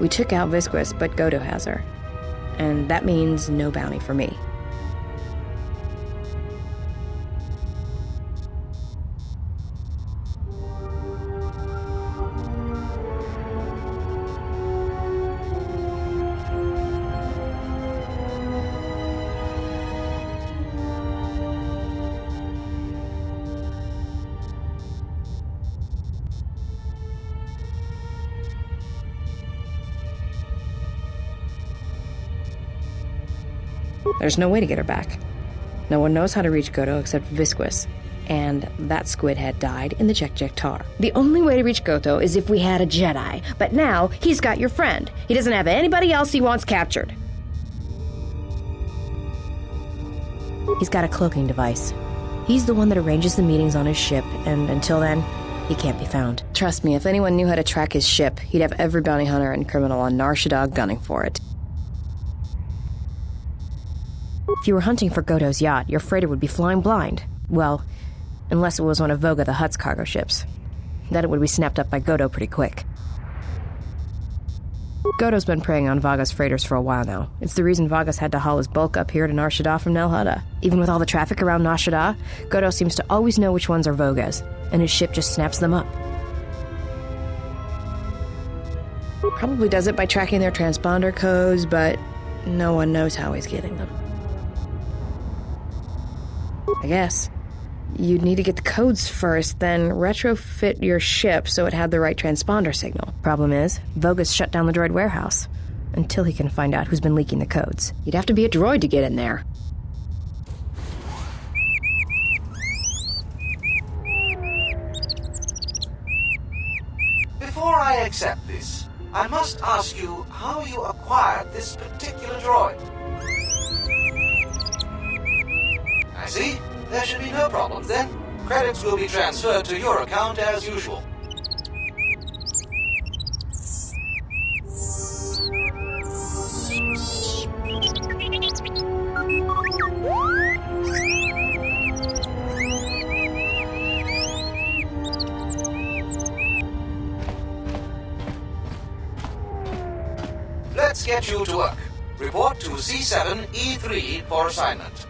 We took out Visquis, but Goto has her. And that means no bounty for me. There's no way to get her back. No one knows how to reach Goto except Visquis, and that squid had died in the Jek Tar. The only way to reach Goto is if we had a Jedi, but now he's got your friend. He doesn't have anybody else he wants captured. He's got a cloaking device. He's the one that arranges the meetings on his ship, and until then, he can't be found. Trust me, if anyone knew how to track his ship, he'd have every bounty hunter and criminal on Nar Shadda gunning for it. If you were hunting for Goto's yacht, your freighter would be flying blind. Well, unless it was one of Voga the Hutt's cargo ships. Then it would be snapped up by Goto pretty quick. Goto's been preying on Vaga's freighters for a while now. It's the reason Vaga's had to haul his bulk up here to Nar Shadda from Nar Shadda. Even with all the traffic around Nar Shadda, Goto seems to always know which ones are Voga's, and his ship just snaps them up. Probably does it by tracking their transponder codes, but no one knows how he's getting them. I guess. You'd need to get the codes first, then retrofit your ship so it had the right transponder signal. Problem is, Voga's shut down the droid warehouse. Until he can find out who's been leaking the codes. You'd have to be a droid to get in there. Before I accept this, I must ask you how you acquired this particular droid. I see. There should be no problems then. Credits will be transferred to your account as usual. Let's get you to work. Report to C7E3 for assignment.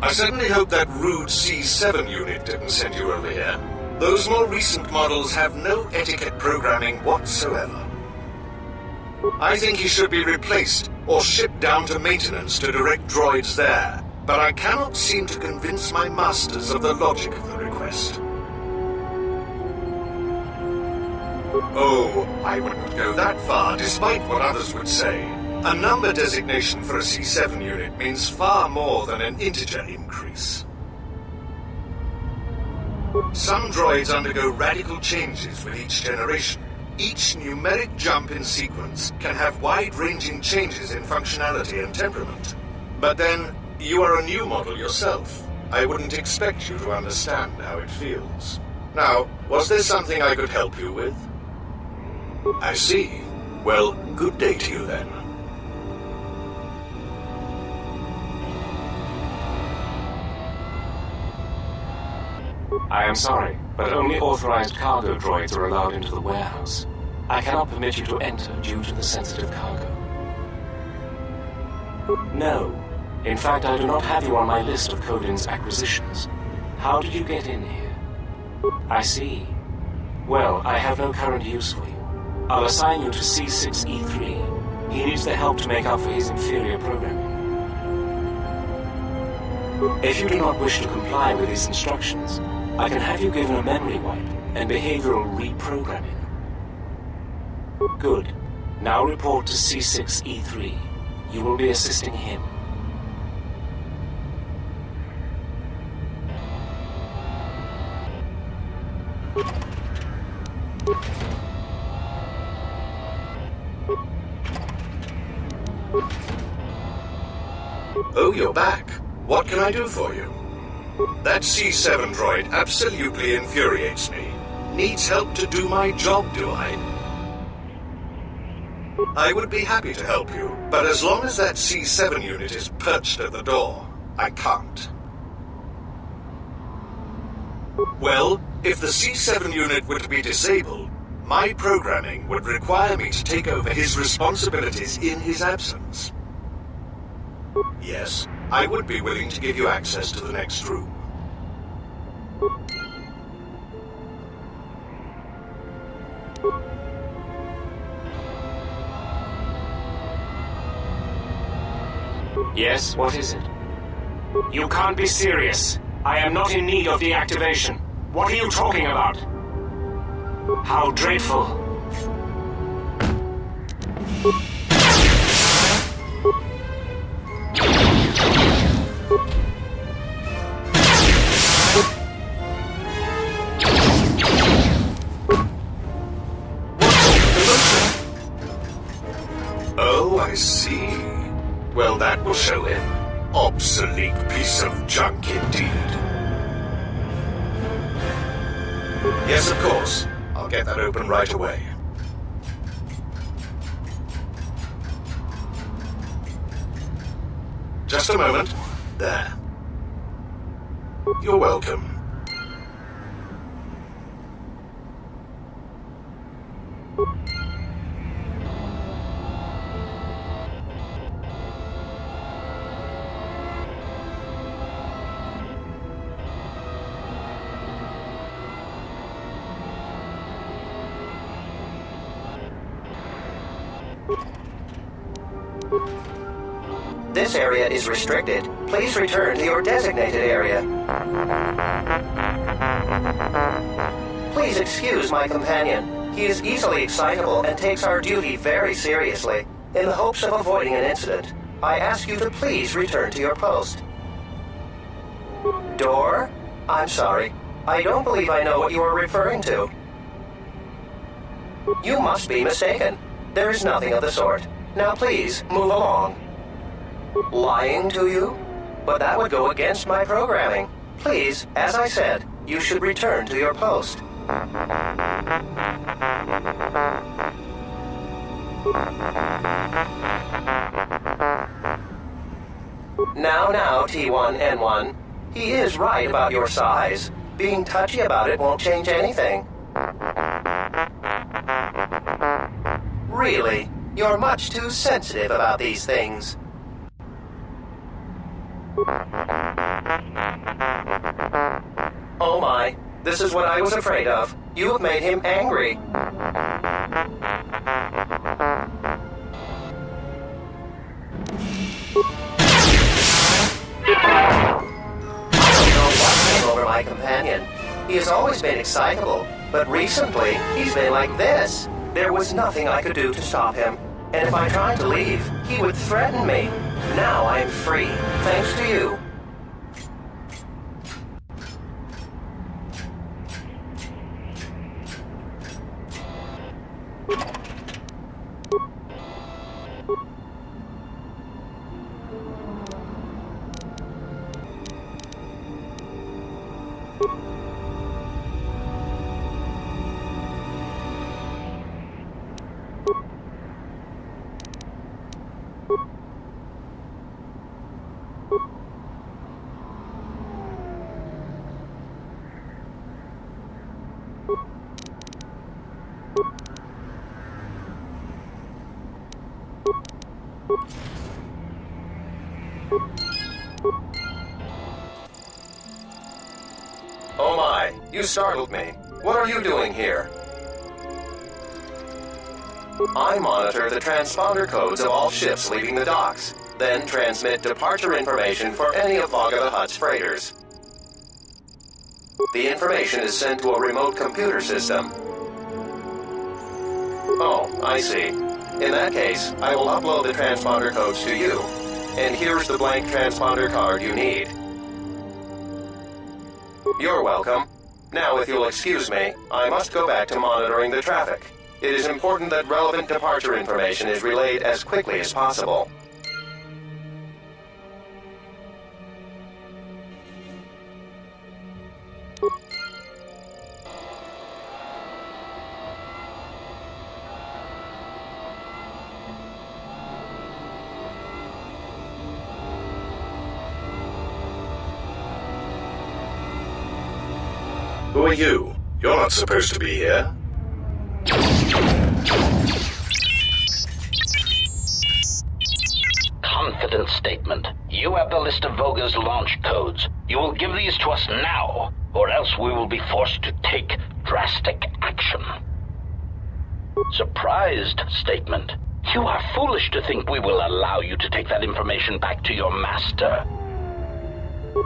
I certainly hope that rude C7 unit didn't send you over here. Those more recent models have no etiquette programming whatsoever. I think he should be replaced or shipped down to maintenance to direct droids there. But I cannot seem to convince my masters of the logic of the request. Oh, I wouldn't go that far, despite what others would say. A number designation for a C7 unit means far more than an integer increase. Some droids undergo radical changes with each generation. Each numeric jump in sequence can have wide-ranging changes in functionality and temperament. But then, you are a new model yourself. I wouldn't expect you to understand how it feels. Now, was there something I could help you with? I see. Well, good day to you then. I am sorry, but only authorized cargo droids are allowed into the warehouse. I cannot permit you to enter due to the sensitive cargo. No. In fact, I do not have you on my list of Codin's acquisitions. How did you get in here? I see. Well, I have no current use for you. I'll assign you to C6E3. He needs the help to make up for his inferior programming. If you do not wish to comply with his instructions, I can have you given a memory wipe and behavioral reprogramming. Good. Now report to C6E3. You will be assisting him. Oh, you're back. What can I do for you? That C7 droid absolutely infuriates me. Needs help to do my job, do I? I would be happy to help you, but as long as that C7 unit is perched at the door, I can't. Well, if the C7 unit were to be disabled, my programming would require me to take over his responsibilities in his absence. Yes, I would be willing to give you access to the next room. Yes, what is it? You can't be serious. I am not in need of deactivation. What are you talking about? How dreadful. Oh, I see. Well, that will show him. Obsolete piece of junk indeed. Yes, of course. I'll get that open right away. Just a moment. There. You're welcome. This area is restricted. Please return to your designated area. Please excuse my companion. He is easily excitable and takes our duty very seriously. In the hopes of avoiding an incident, I ask you to please return to your post. Door? I'm sorry. I don't believe I know what you are referring to. You must be mistaken. There is nothing of the sort. Now please, move along. Lying to you? But that would go against my programming. Please, as I said, you should return to your post. Now, T1N1. He is right about your size. Being touchy about it won't change anything. Really, you're much too sensitive about these things. Oh my, this is what I was afraid of. You have made him angry. been excitable, but recently he's been like this. There was nothing I could do to stop him. And if I tried to leave, he would threaten me. Now I'm free, thanks to you. Oh my, you startled me. What are you doing here? I monitor the transponder codes of all ships leaving the docks, then transmit departure information for any of Vaga the Hutt's freighters. The information is sent to a remote computer system. Oh, I see. In that case, I will upload the transponder codes to you. And here's the blank transponder card you need. You're welcome. Now, if you'll excuse me, I must go back to monitoring the traffic. It is important that relevant departure information is relayed as quickly as possible. Who are you? You're not supposed to be here. Confidence statement. You have the list of Voga's launch codes. You will give these to us now, or else we will be forced to take drastic action. Surprised statement. You are foolish to think we will allow you to take that information back to your master.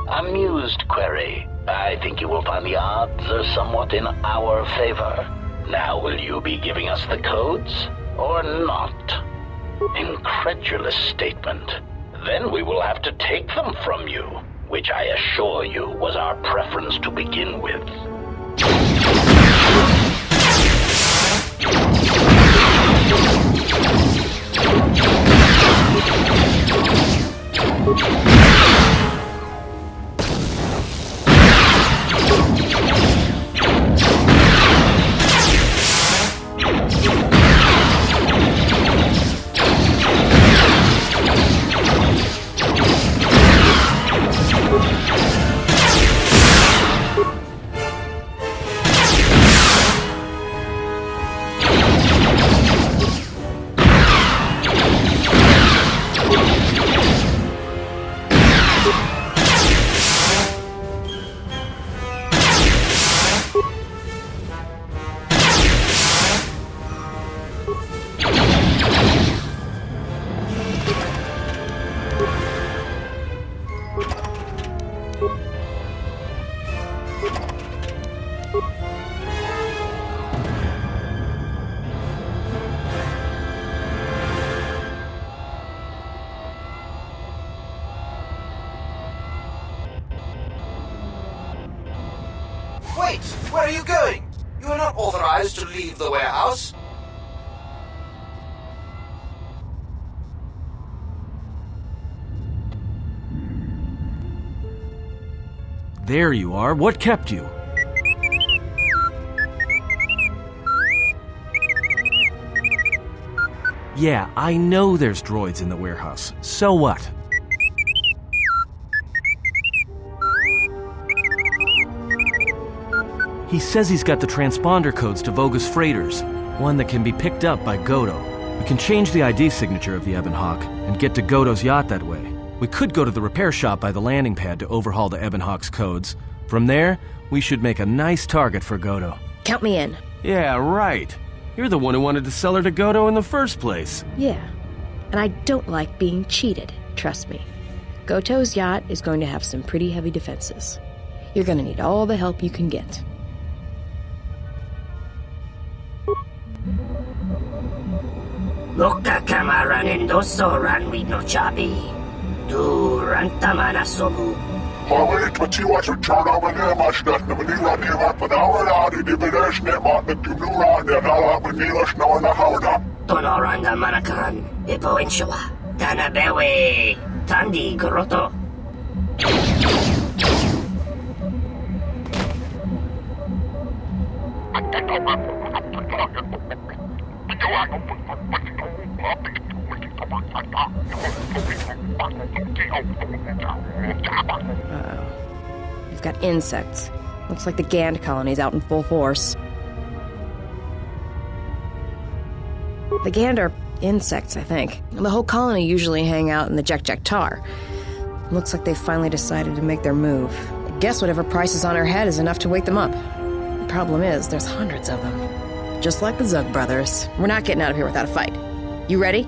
Amused query. I think you will find the odds are somewhat in our favor. Now will you be giving us the codes, or not? Incredulous statement. Then we will have to take them from you, which I assure you was our preference to begin with. Wait! Where are you going? You are not authorized to leave the warehouse. There you are. What kept you? Yeah, I know there's droids in the warehouse. So what? He says he's got the transponder codes to Voga's freighters, one that can be picked up by Goto. We can change the ID signature of the Ebon Hawk and get to Goto's yacht that way. We could go to the repair shop by the landing pad to overhaul the Ebon Hawk's codes. From there, we should make a nice target for Goto. Count me in. Yeah, right. You're the one who wanted to sell her to Goto in the first place. Yeah. And I don't like being cheated, trust me. Goto's yacht is going to have some pretty heavy defenses. You're going to need all the help you can get. Loka kamaran endosoran no chabi. Du rantamana sobu. Mawait matiwat chana manemas dat na manila nila panawala di dibides ne mat na tunura ne nala manilas na wanahawda. Tonoranda manakan. Ipo inshawa. Tanabewe. Tandi Goto. We've got insects. Looks like the Gand colony's out in full force. The Gand are insects, I think. The whole colony usually hang out in the Jek Tar. Looks like they've finally decided to make their move. I guess whatever price is on our head is enough to wake them up. The problem is, there's hundreds of them. Just like the Zug brothers. We're not getting out of here without a fight. You ready?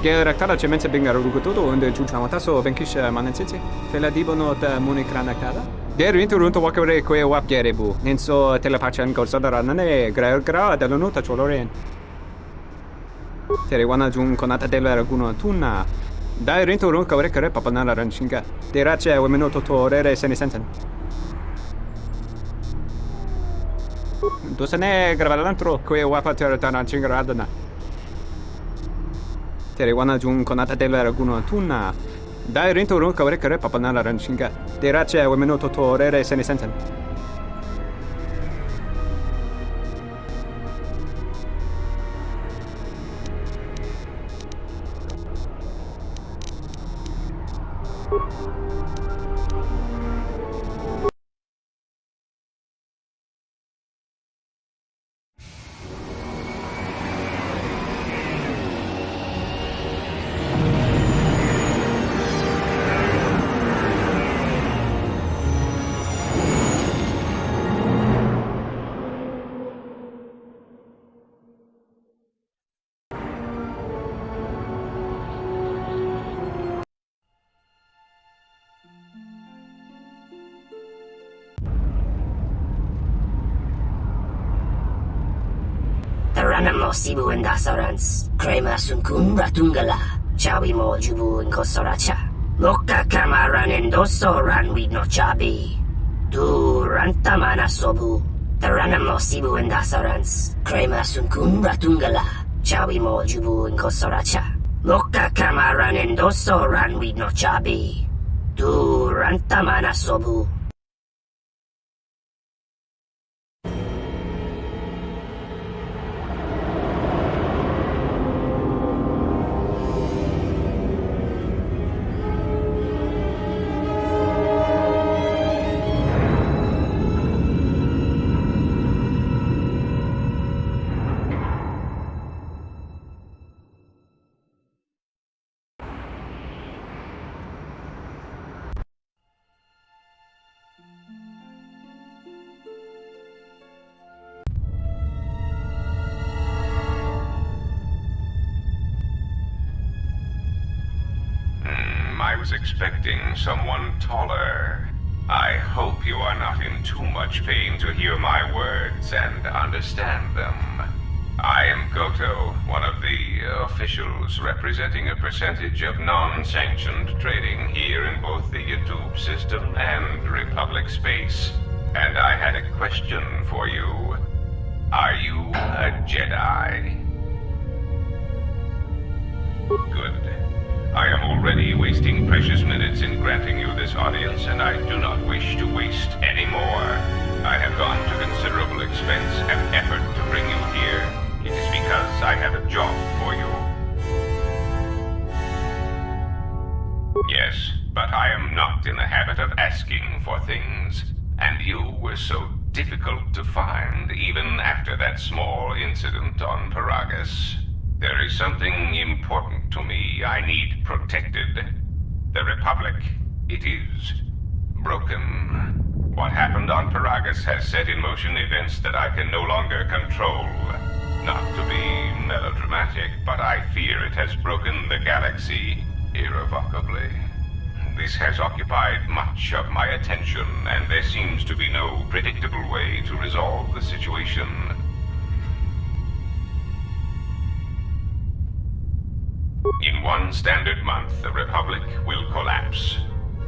Geraktada cemense bingaru gutudo und juchamataso benkisha manensitsi. Tela dibono ta munikranakada. Geru interunto wakare kwe wap gerebu. Nenso telepachan gosodara nane gra delonuta choloren. Tere wana jun konata della raguno tunna. Dai rinto run kawre kare papanala ranchinga. Derace wemenoto to rere senisensen. Dosane gravalantro kwe wapa terra chingaradana. Tere wana jun konata della raguno tunna. Dai rinto run kawre kare papanala ranchinga. Derace wemenoto to rere senisensen. Taranam mo sibu endasarans, krema sunkun ratungala, chawi mo jubu inkosoracha. Moka kamaran endoso ranwi no chabi. Du rantamana sobu. Taranam mo sibu endasarans, krema sunkun ratungala, chawi mo jubu inkosoracha. Moka kamaran endoso ranwi no chabi. Du rantamana sobu. I was expecting someone taller. I hope you are not in too much pain to hear my words and understand them. I am Goto, one of the officials representing a percentage of non-sanctioned trading here in both the YouTube system and Republic space. And I had a question for you. Are you a Jedi? Good. I am already wasting precious minutes in granting you this audience, and I do not wish to waste any more. I have gone to considerable expense and effort to bring you here. It is because I have a job for you. Yes, but I am not in the habit of asking for things, and you were so difficult to find even after that small incident on Paragus. There is something important to me I need protected. The Republic, it is broken. What happened on Paragus has set in motion events that I can no longer control. Not to be melodramatic, but I fear it has broken the galaxy irrevocably. This has occupied much of my attention, and there seems to be no predictable way to resolve the situation. In one standard month, the Republic will collapse.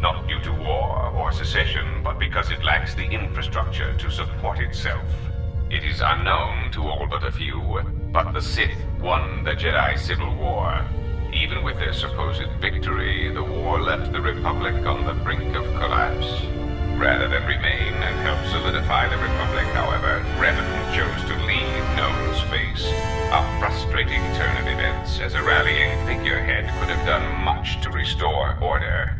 Not due to war or secession, but because it lacks the infrastructure to support itself. It is unknown to all but a few, but the Sith won the Jedi Civil War. Even with their supposed victory, the war left the Republic on the brink of collapse. Rather than remain and help solidify the Republic, however, Revan chose to leave known space. A frustrating turn of events, as a rallying figurehead could have done much to restore order.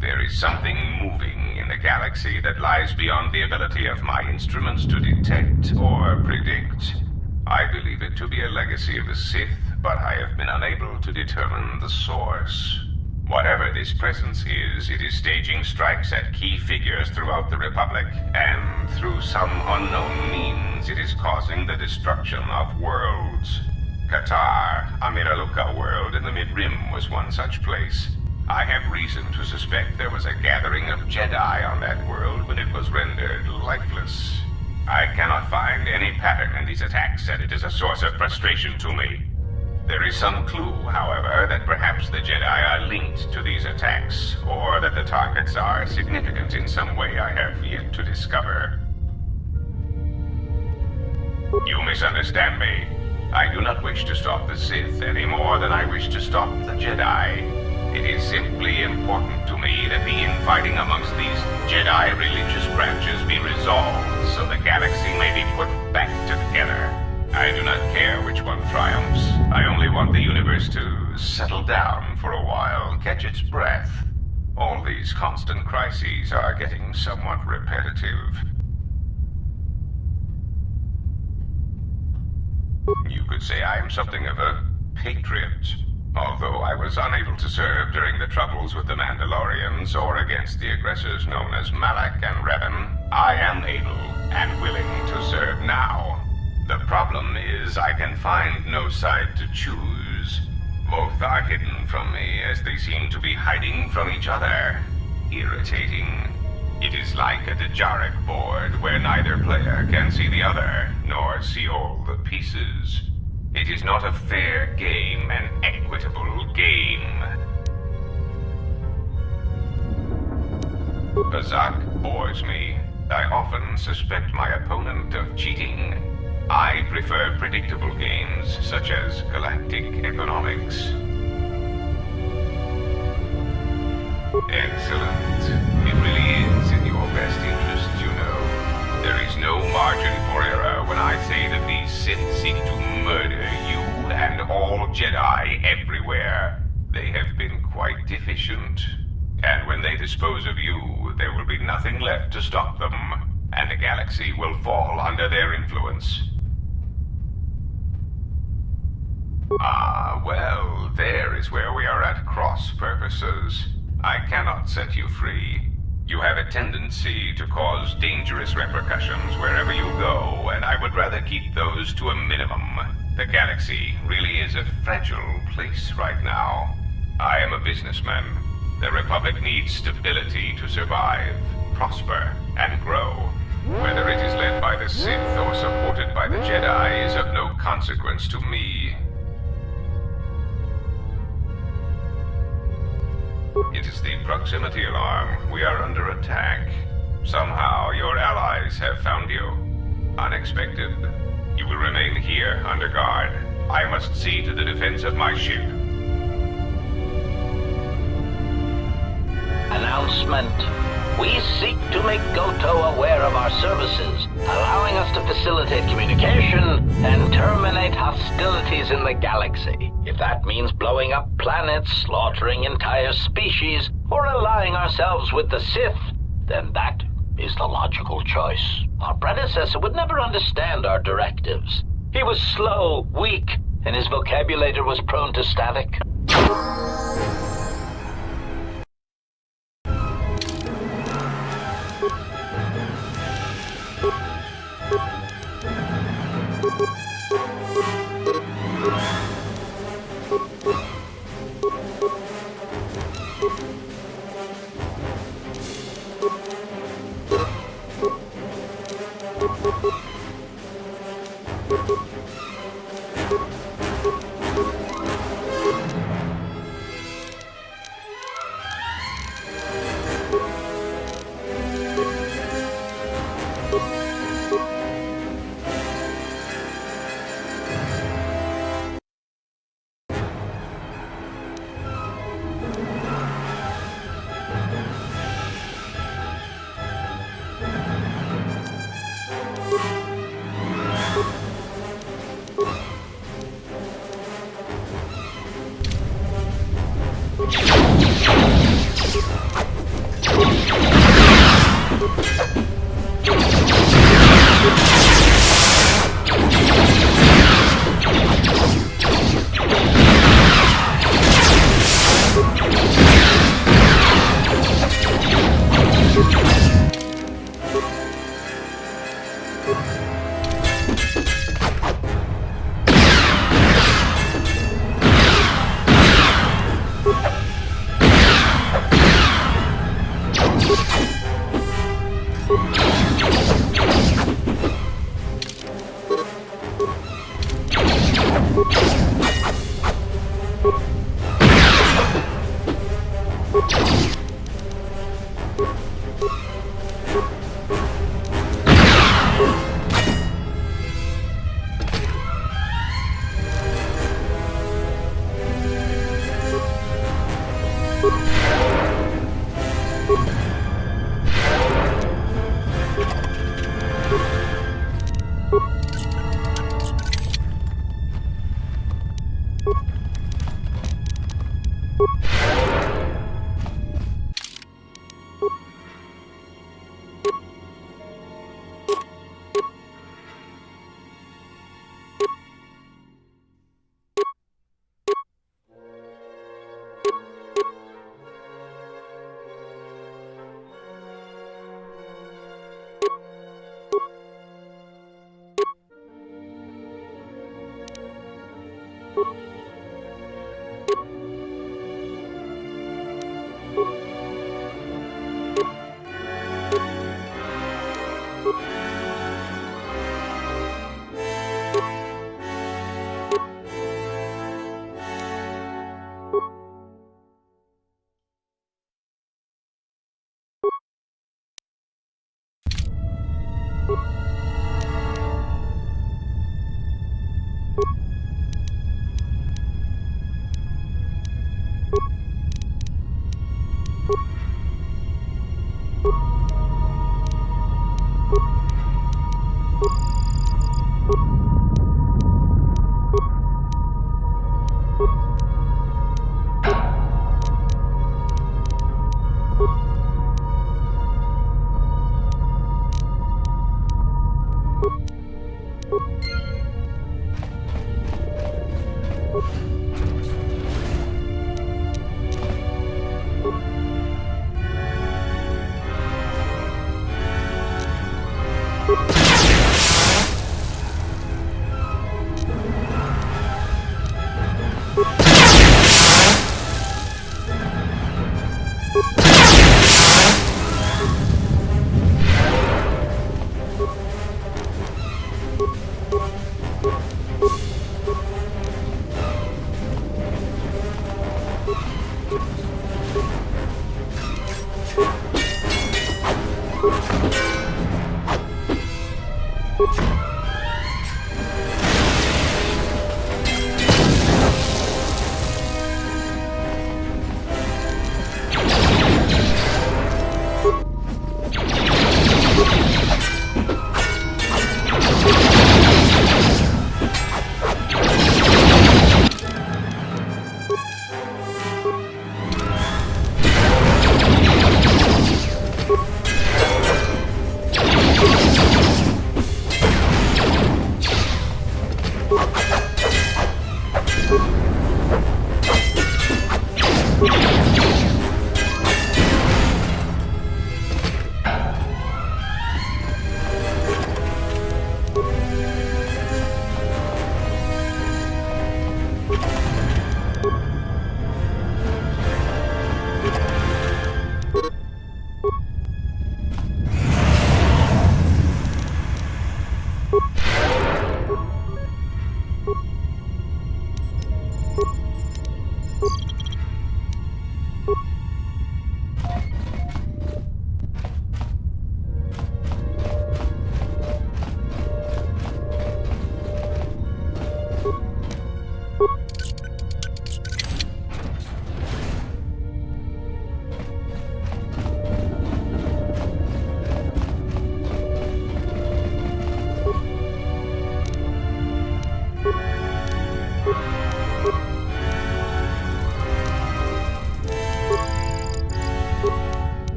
There is something moving in the galaxy that lies beyond the ability of my instruments to detect or predict. I believe it to be a legacy of the Sith, but I have been unable to determine the source. Whatever this presence is, it is staging strikes at key figures throughout the Republic, and through some unknown means, it is causing the destruction of worlds. Qatar, a Miraluka world in the Mid-Rim, was one such place. I have reason to suspect there was a gathering of Jedi on that world when it was rendered lifeless. I cannot find any pattern in these attacks, and it is a source of frustration to me. There is some clue, however, that perhaps the Jedi are linked to these attacks, or that the targets are significant in some way I have yet to discover. You misunderstand me. I do not wish to stop the Sith any more than I wish to stop the Jedi. It is simply important to me that the infighting amongst these Jedi religious branches be resolved so the galaxy may be put back together. I do not care which one triumphs. I only want the universe to settle down for a while, catch its breath. All these constant crises are getting somewhat repetitive. You could say I am something of a patriot. Although I was unable to serve during the troubles with the Mandalorians or against the aggressors known as Malak and Revan, I am able and willing to serve now. The problem is I can find no side to choose. Both are hidden from me as they seem to be hiding from each other. Irritating. It is like a Dejaric board where neither player can see the other, nor see all the pieces. It is not a fair game, an equitable game. Azak bores me. I often suspect my opponent of cheating. I prefer predictable games, such as galactic economics. Excellent. It really is in your best interest, you know. There is no margin for error when I say that these Sith seek to murder you and all Jedi everywhere. They have been quite efficient. And when they dispose of you, there will be nothing left to stop them, and the galaxy will fall under their influence. Ah, well, there is where we are at cross purposes. I cannot set you free. You have a tendency to cause dangerous repercussions wherever you go, and I would rather keep those to a minimum. The galaxy really is a fragile place right now. I am a businessman. The Republic needs stability to survive, prosper, and grow. Whether it is led by the Sith or supported by the Jedi is of no consequence to me. It is the proximity alarm. We are under attack. Somehow your allies have found you. Unexpected. You will remain here under guard. I must see to the defense of my ship. Announcement. We seek to make Goto aware of our services, allowing us to facilitate communication and terminate hostilities in the galaxy. If that means blowing up planets, slaughtering entire species, or allying ourselves with the Sith, then that is the logical choice. Our predecessor would never understand our directives. He was slow, weak, and his vocabulary was prone to static.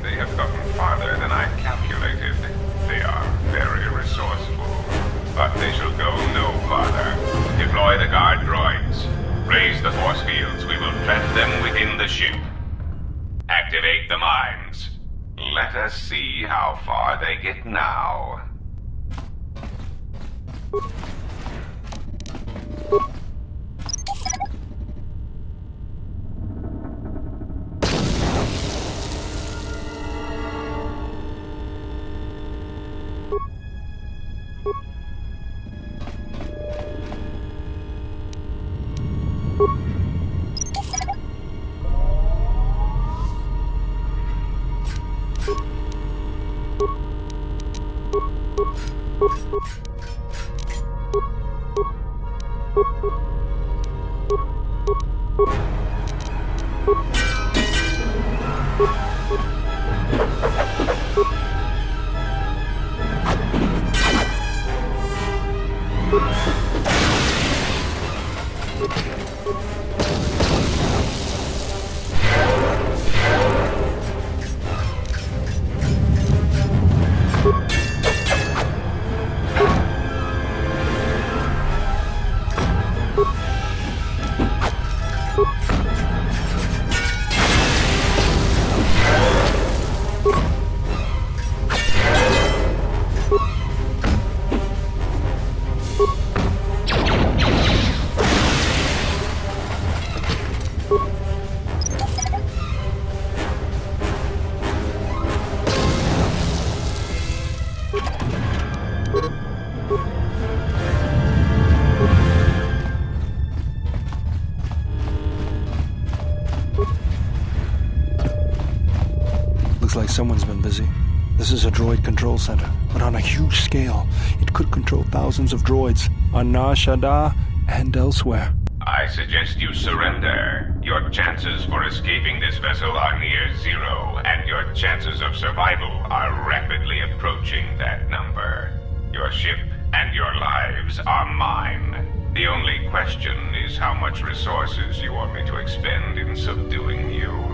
They have gotten farther than I calculated. They are very resourceful, but they shall go no farther. Deploy the guard droids. Raise the force fields. We will trap them within the ship. Activate the mines. Let us see how far they get now. Looks like someone's been busy. This is a droid control center, but on a huge scale. It could control thousands of droids on Nar Shadda and elsewhere. I suggest you surrender. Your chances for escaping this vessel are near zero, and your chances of survival are rapidly approaching that number. Your ship and your lives are mine. The only question is how much resources you want me to expend in subduing you.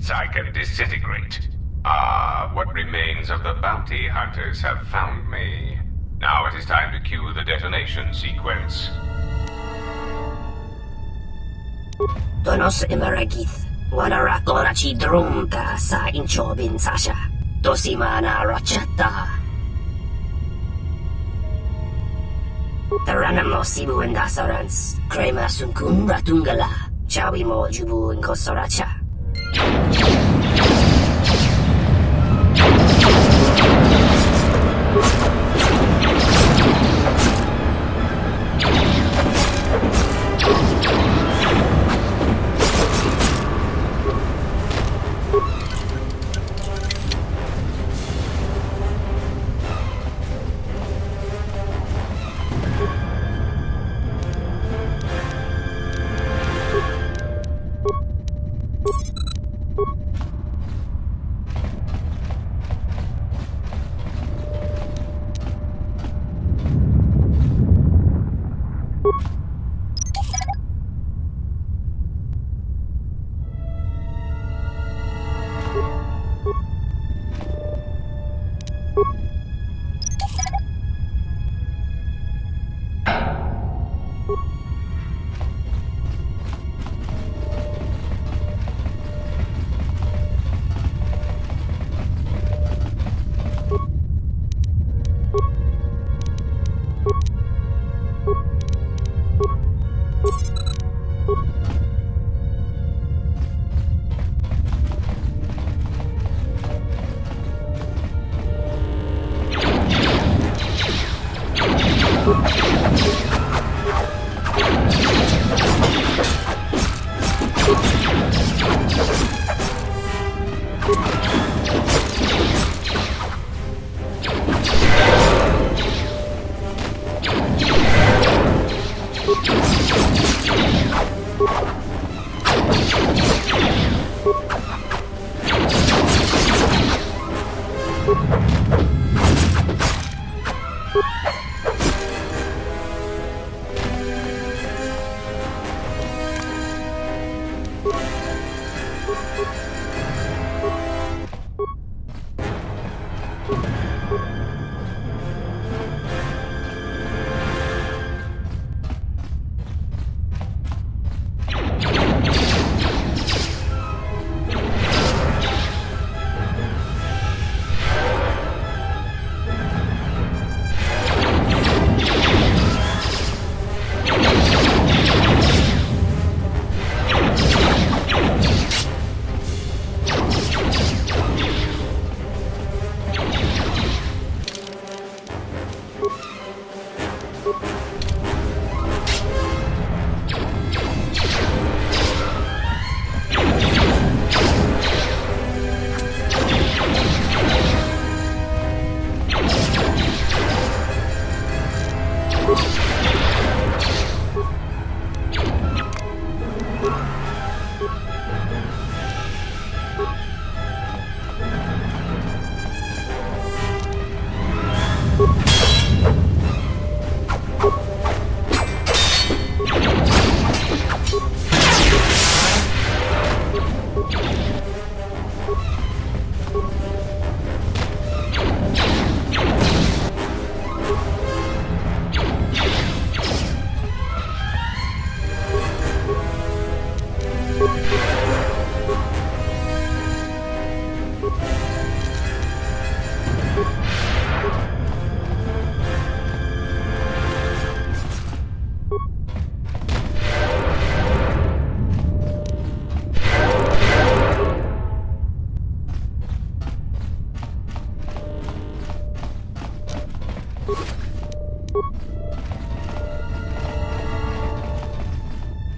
beasts I can disintegrate. What remains of the bounty hunters have found me. Now it is time to cue the detonation sequence. Donos Imaragith, Wanarakorachi Drumka sa Inchobin Sasha, Dosimana Rachata. Taranamo Sibu and Dasarans, Krema Sunkun Ratungala, Chawi Mojubu and Kosoracha.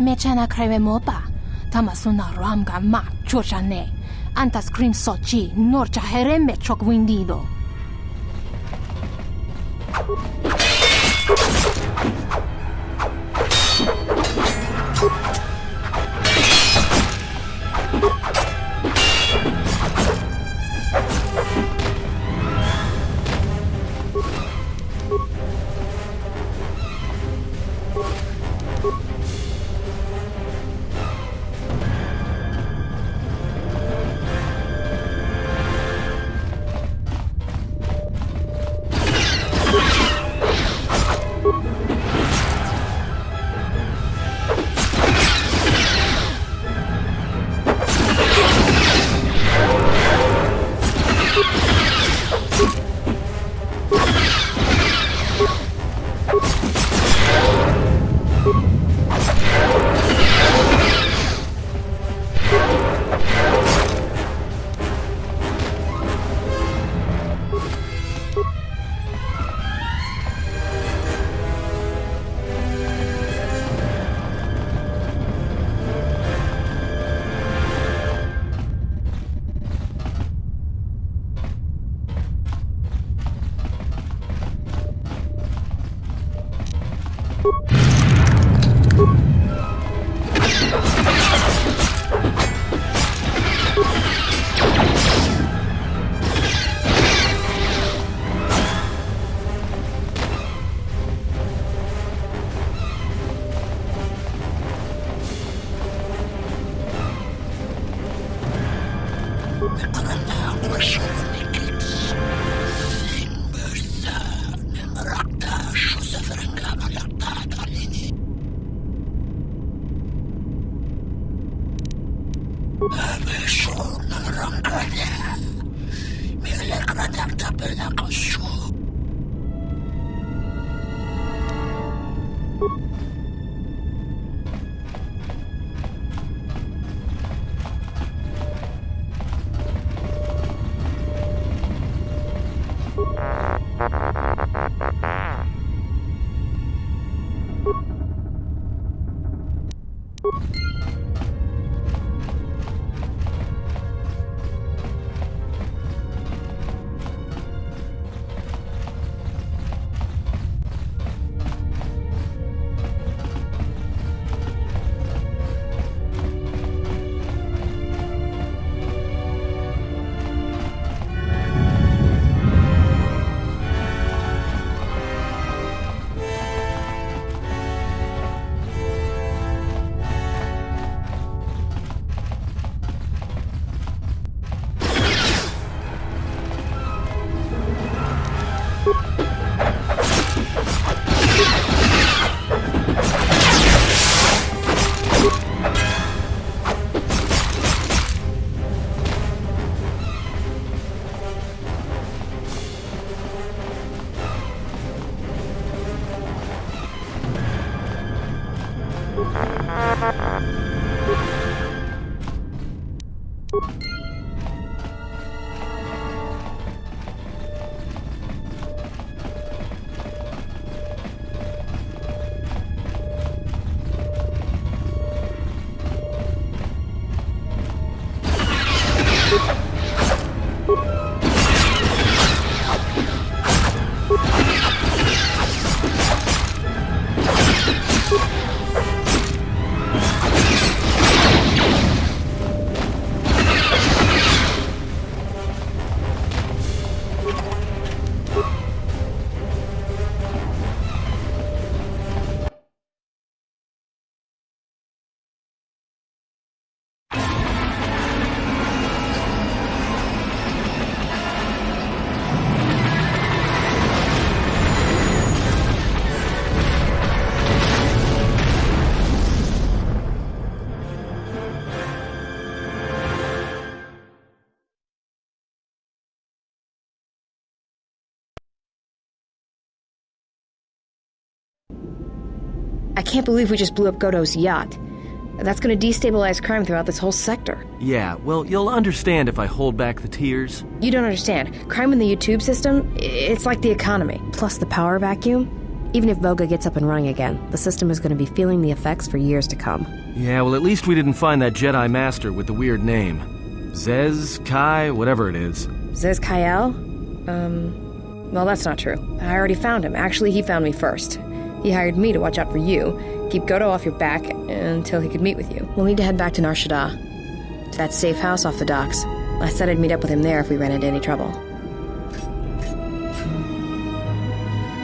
Mechana krevemopa, tamasuna ramga ma chochane, anta scream sochi, norcha hereme chok windido. I can't believe we just blew up Goto's yacht. That's gonna destabilize crime throughout this whole sector. Yeah, well, you'll understand if I hold back the tears. You don't understand. Crime in the YouTube system, it's like the economy. Plus the power vacuum. Even if Voga gets up and running again, the system is gonna be feeling the effects for years to come. Yeah, well, at least we didn't find that Jedi Master with the weird name. Zez-Kai, whatever it is. Zez-Kai Ell? Well, that's not true. I already found him. Actually, he found me first. He hired me to watch out for you, keep Goto off your back until he could meet with you. We'll need to head back to Nar Shadda, to that safe house off the docks. I said I'd meet up with him there if we ran into any trouble.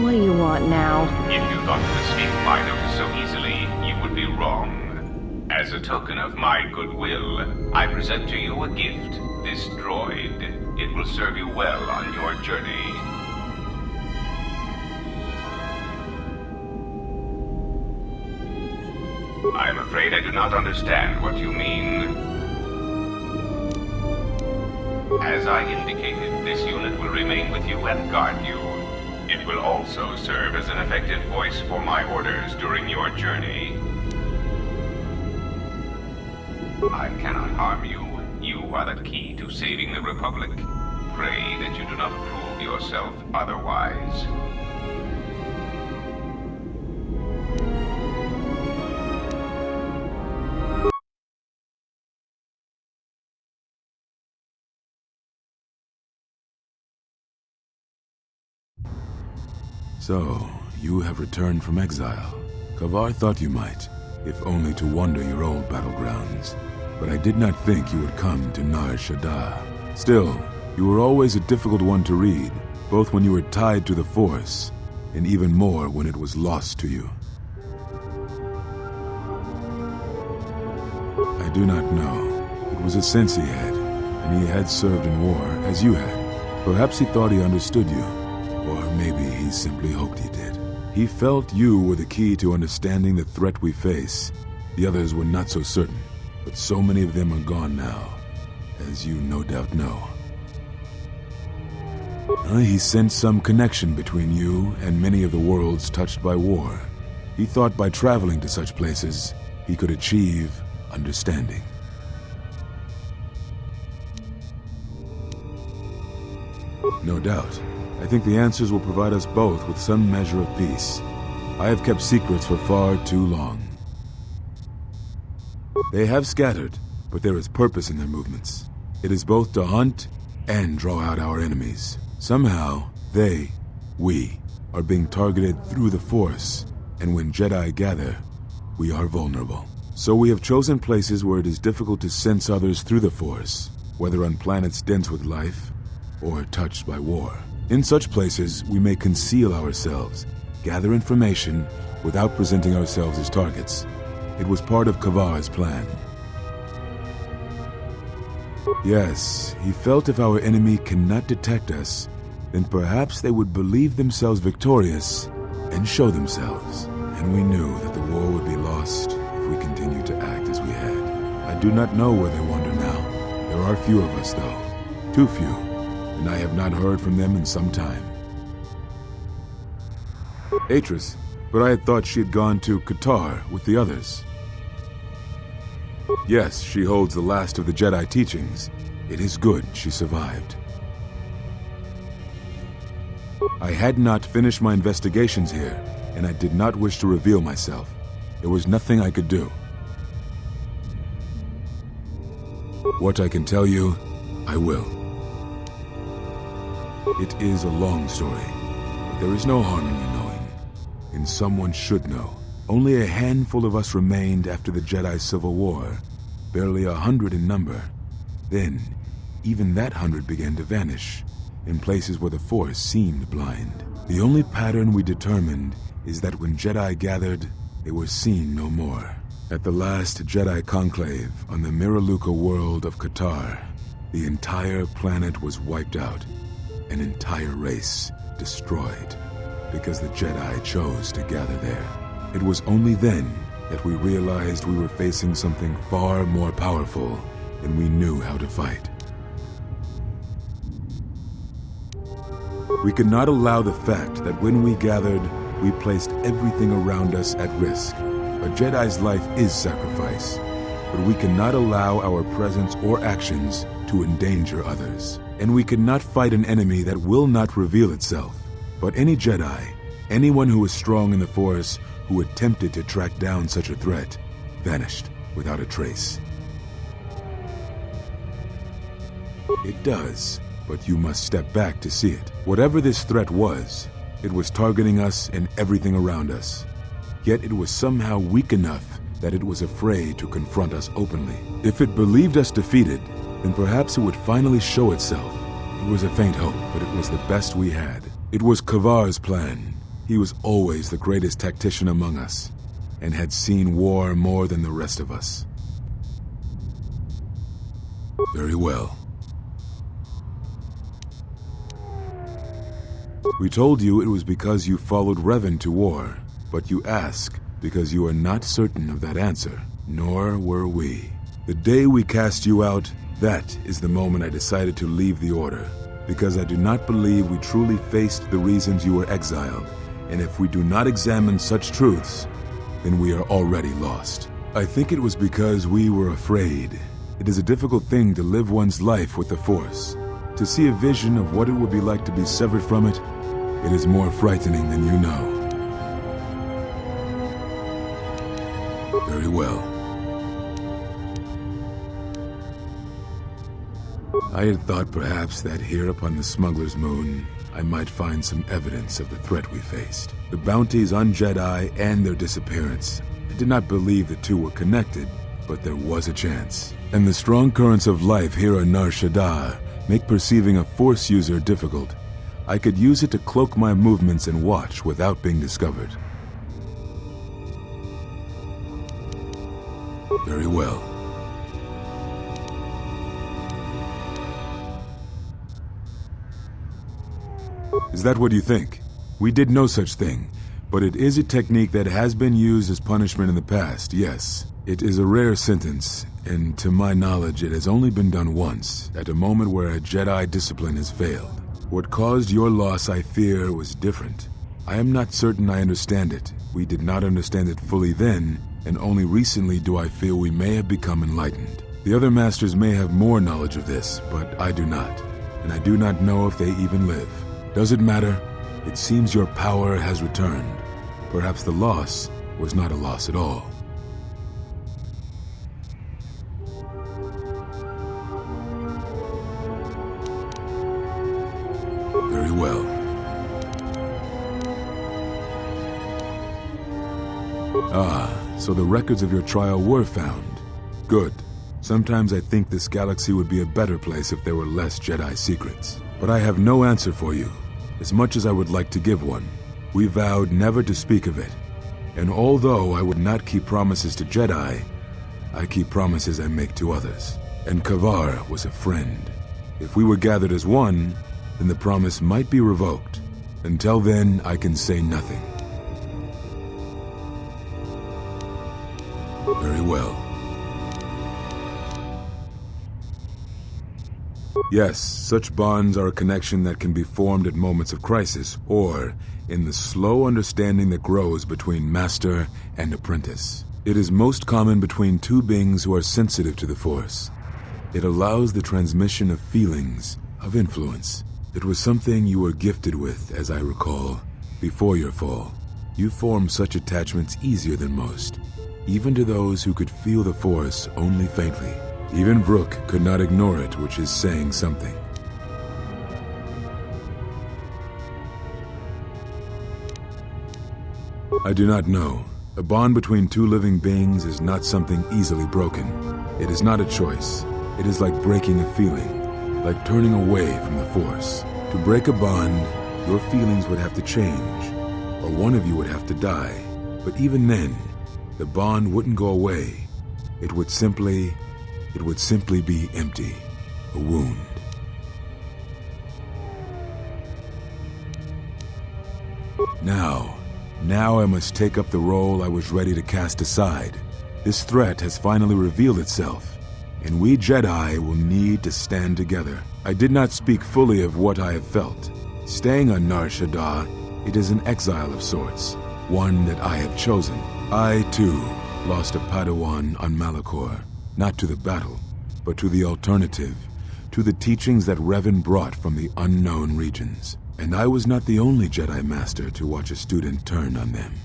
What do you want now? If you thought to escape my notice so easily, you would be wrong. As a token of my goodwill, I present to you a gift, this droid. It will serve you well on your journey. I'm afraid I do not understand what you mean. As I indicated, this unit will remain with you and guard you. It will also serve as an effective voice for my orders during your journey. I cannot harm you. You are the key to saving the Republic. Pray that you do not prove yourself otherwise. So, you have returned from exile. Kavar thought you might, if only to wander your old battlegrounds. But I did not think you would come to Nar Shadda. Still, you were always a difficult one to read, both when you were tied to the Force, and even more when it was lost to you. I do not know. It was a sense he had, and he had served in war, as you had. Perhaps he thought he understood you. Or maybe he simply hoped he did. He felt you were the key to understanding the threat we face. The others were not so certain, but so many of them are gone now, as you no doubt know. He sensed some connection between you and many of the worlds touched by war. He thought by traveling to such places, he could achieve understanding. No doubt. I think the answers will provide us both with some measure of peace. I have kept secrets for far too long. They have scattered, but there is purpose in their movements. It is both to hunt and draw out our enemies. Somehow, we, are being targeted through the Force, and when Jedi gather, we are vulnerable. So we have chosen places where it is difficult to sense others through the Force, whether on planets dense with life, or touched by war. In such places, we may conceal ourselves, gather information, without presenting ourselves as targets. It was part of Kavar's plan. Yes, he felt if our enemy cannot detect us, then perhaps they would believe themselves victorious and show themselves. And we knew that the war would be lost if we continued to act as we had. I do not know where they wander now. There are few of us, though. Too few. And I have not heard from them in some time. Atris, but I had thought she had gone to Qatar with the others. Yes, she holds the last of the Jedi teachings. It is good she survived. I had not finished my investigations here, and I did not wish to reveal myself. There was nothing I could do. What I can tell you, I will. It is a long story, but there is no harm in you knowing, and someone should know. Only a handful of us remained after the Jedi Civil War, barely 100 in number. Then, even that 100 began to vanish, in places where the Force seemed blind. The only pattern we determined is that when Jedi gathered, they were seen no more. At the last Jedi conclave on the Miraluka world of Qatar, the entire planet was wiped out. An entire race destroyed because the Jedi chose to gather there. It was only then that we realized we were facing something far more powerful than we knew how to fight. We could not allow the fact that when we gathered, we placed everything around us at risk. A Jedi's life is sacrifice, but we cannot allow our presence or actions to endanger others. And we cannot fight an enemy that will not reveal itself. But any Jedi, anyone who is strong in the Force, who attempted to track down such a threat, vanished without a trace. It does, but you must step back to see it. Whatever this threat was, it was targeting us and everything around us. Yet it was somehow weak enough that it was afraid to confront us openly. If it believed us defeated, then perhaps it would finally show itself. It was a faint hope, but it was the best we had. It was Kavar's plan. He was always the greatest tactician among us, and had seen war more than the rest of us. Very well. We told you it was because you followed Revan to war, but you ask because you are not certain of that answer, nor were we. The day we cast you out, that is the moment I decided to leave the Order. because I do not believe we truly faced the reasons you were exiled, and if we do not examine such truths, then we are already lost. I think it was because we were afraid. It is a difficult thing to live one's life with the Force. To see a vision of what it would be like to be severed from it, it is more frightening than you know. Very well. I had thought perhaps that here upon the Smuggler's Moon, I might find some evidence of the threat we faced. The bounties on Jedi and their disappearance. I did not believe the two were connected, but there was a chance. And the strong currents of life here on Nar Shadda make perceiving a Force user difficult. I could use it to cloak my movements and watch without being discovered. Very well. Is that what you think? We did no such thing, but it is a technique that has been used as punishment in the past, yes. It is a rare sentence, and to my knowledge it has only been done once, at a moment where a Jedi discipline has failed. What caused your loss, I fear, was different. I am not certain I understand it. We did not understand it fully then, and only recently do I feel we may have become enlightened. The other masters may have more knowledge of this, but I do not, and I do not know if they even live. Does it matter? It seems your power has returned. Perhaps the loss was not a loss at all. Very well. Ah, so the records of your trial were found. Good. Sometimes I think this galaxy would be a better place if there were less Jedi secrets. But I have no answer for you, as much as I would like to give one. We vowed never to speak of it. And although I would not keep promises to Jedi, I keep promises I make to others. And Kavar was a friend. If we were gathered as one, then the promise might be revoked. Until then, I can say nothing. Very well. Yes, such bonds are a connection that can be formed at moments of crisis, or in the slow understanding that grows between master and apprentice. It is most common between two beings who are sensitive to the Force. It allows the transmission of feelings, of influence. It was something you were gifted with, as I recall, before your fall. You formed such attachments easier than most, even to those who could feel the Force only faintly. Even Brooke could not ignore it, which is saying something. I do not know. A bond between two living beings is not something easily broken. It is not a choice. It is like breaking a feeling, like turning away from the Force. To break a bond, your feelings would have to change, or one of you would have to die. But even then, the bond wouldn't go away. It would simply be empty, a wound. Now I must take up the role I was ready to cast aside. This threat has finally revealed itself, and we Jedi will need to stand together. I did not speak fully of what I have felt. Staying on Nar Shadda, it is an exile of sorts, one that I have chosen. I, too, lost a Padawan on Malachor. Not to the battle, but to the alternative, to the teachings that Revan brought from the unknown regions. And I was not the only Jedi Master to watch a student turn on them.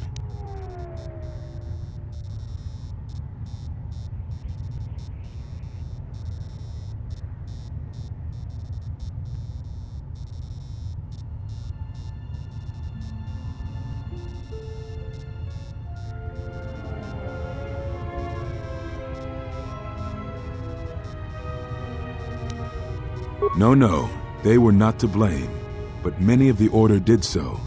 No, they were not to blame, but many of the Order did so.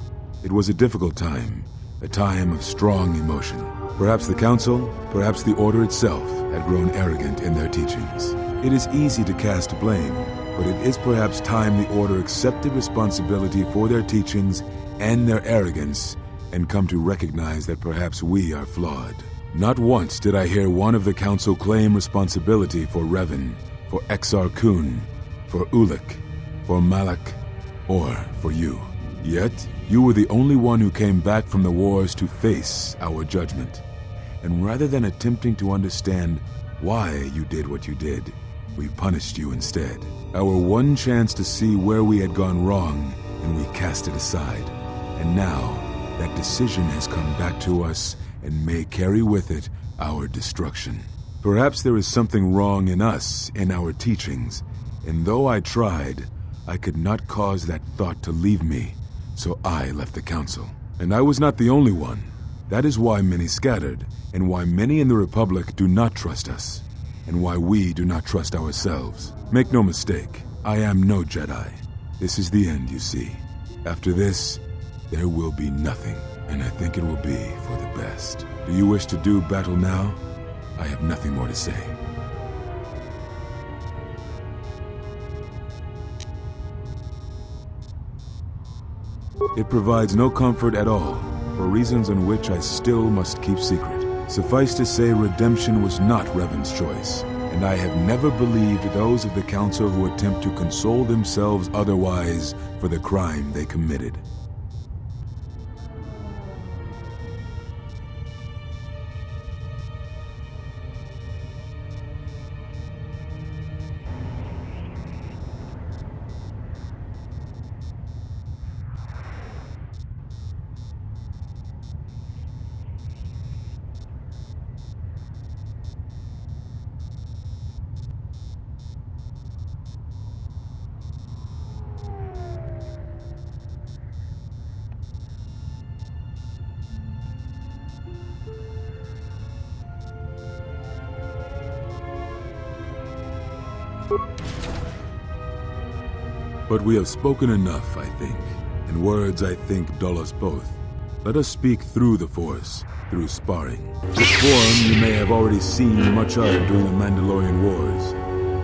It was a difficult time, a time of strong emotion. Perhaps the Council, perhaps the Order itself, had grown arrogant in their teachings. It is easy to cast blame, but it is perhaps time the Order accepted responsibility for their teachings and their arrogance, and come to recognize that perhaps we are flawed. Not once did I hear one of the Council claim responsibility for Revan, for Exar Kun, for Ulic, for Malak, or for you. Yet, you were the only one who came back from the wars to face our judgment. And rather than attempting to understand why you did what you did, we punished you instead. Our one chance to see where we had gone wrong, and we cast it aside. And now, that decision has come back to us and may carry with it our destruction. Perhaps there is something wrong in us, in our teachings, and though I tried, I could not cause that thought to leave me, so I left the council. And I was not the only one. That is why many scattered, and why many in the Republic do not trust us, and why we do not trust ourselves. Make no mistake, I am no Jedi. This is the end, you see. After this, there will be nothing, and I think it will be for the best. Do you wish to do battle now? I have nothing more to say. It provides no comfort at all, for reasons on which I still must keep secret. Suffice to say, redemption was not Revan's choice, and I have never believed those of the Council who attempt to console themselves otherwise for the crime they committed. But we have spoken enough, I think, and words, I think, dull us both. Let us speak through the Force, through sparring. This form you may have already seen much of during the Mandalorian Wars,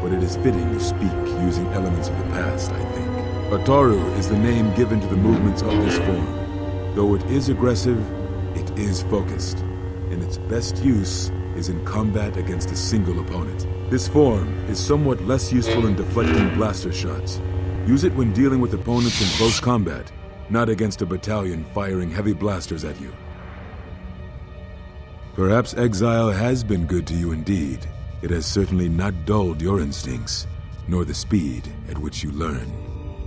but it is fitting to speak using elements of the past, I think. Ataru is the name given to the movements of this form. Though it is aggressive, it is focused, and its best use is in combat against a single opponent. This form is somewhat less useful in deflecting blaster shots. Use it when dealing with opponents in close combat, not against a battalion firing heavy blasters at you. Perhaps exile has been good to you indeed. It has certainly not dulled your instincts, nor the speed at which you learn.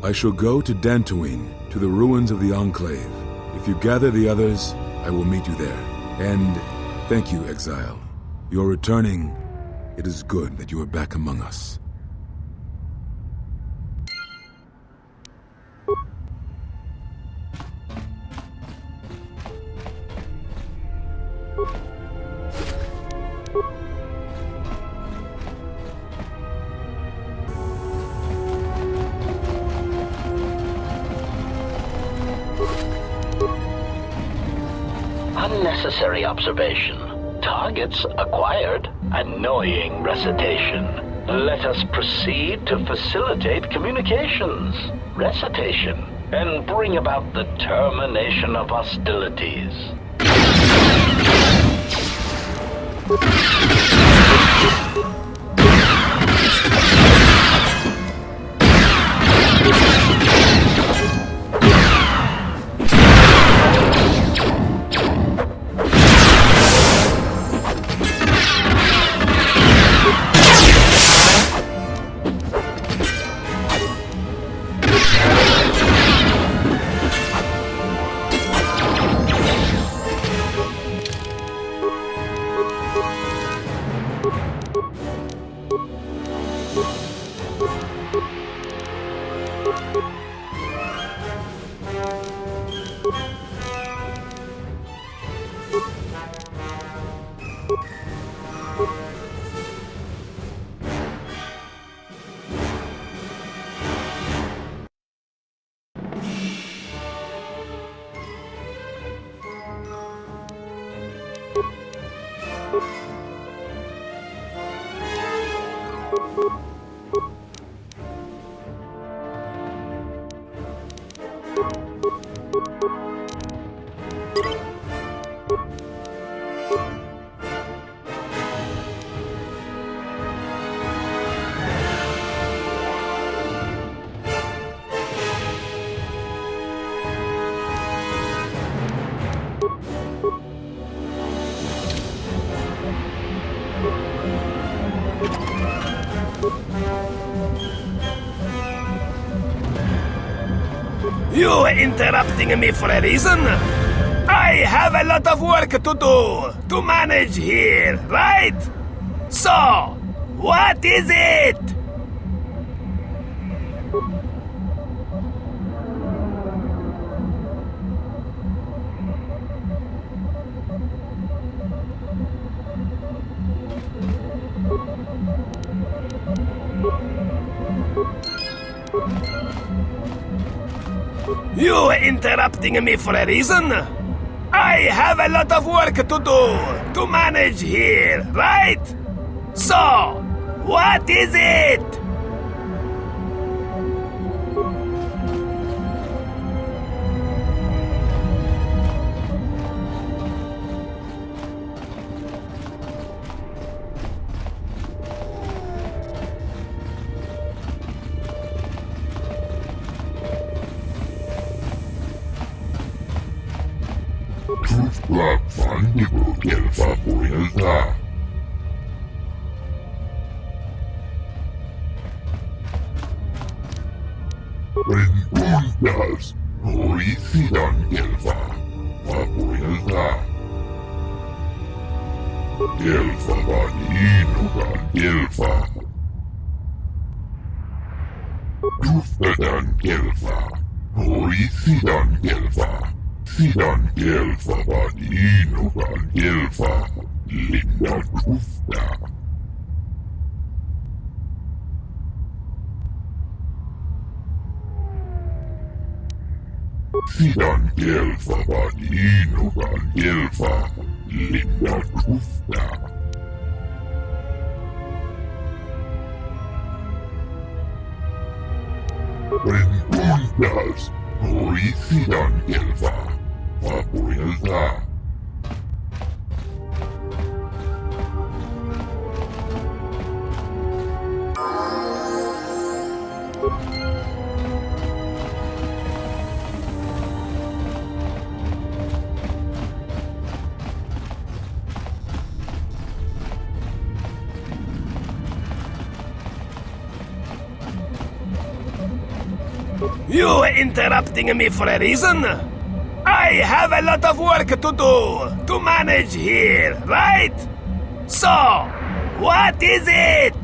I shall go to Dantooine, to the ruins of the Enclave. If you gather the others, I will meet you there. And thank you, exile. You're returning. It is good that you are back among us. Unnecessary observation. Targets acquired. Annoying recitation. Let us proceed to facilitate communications. Recitation. And bring about the termination of hostilities. You interrupting me for a reason? I have a lot of work to do, to manage here, right? So, what is it? You interrupting me for a reason? I have a lot of work to do, to manage here, right? So, what is it? Black Fandigo Gelfa Boyelta. Rentundas, Horicidan Gelfa, Faboyelta. Gelfa Vaninogan Gelfa. Duftadan Gelfa, Horicidan Gelfa. Sidan Gelfa Vaninogan Gelfa, Linda Dufta. Sidan Gelfa Vaninogan Gelfa, Linda Dufta. Rentundas, Horicidan Gelfa. Faboyelta. You interrupting me for a reason? I have a lot of work to do, to manage here, right? So, what is it?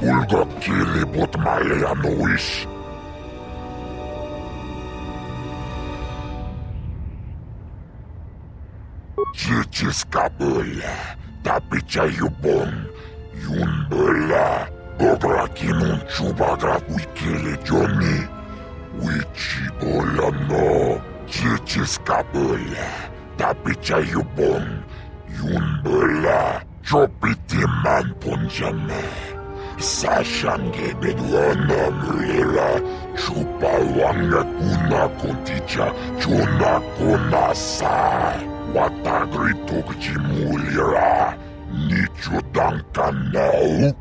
Ulga kili but malea nuis. Chichis kabula, tapicha yubon, yunbula, obrakinun chubagrat wikili joni, wichibola no, chichis kabula, tapicha yubon, yunbula, chopiti man punjame. Sashange bedwana mulera, chupa wanga kuna konticha, chuna kuna sa. Watagrito kchimulira, nicho dankanau.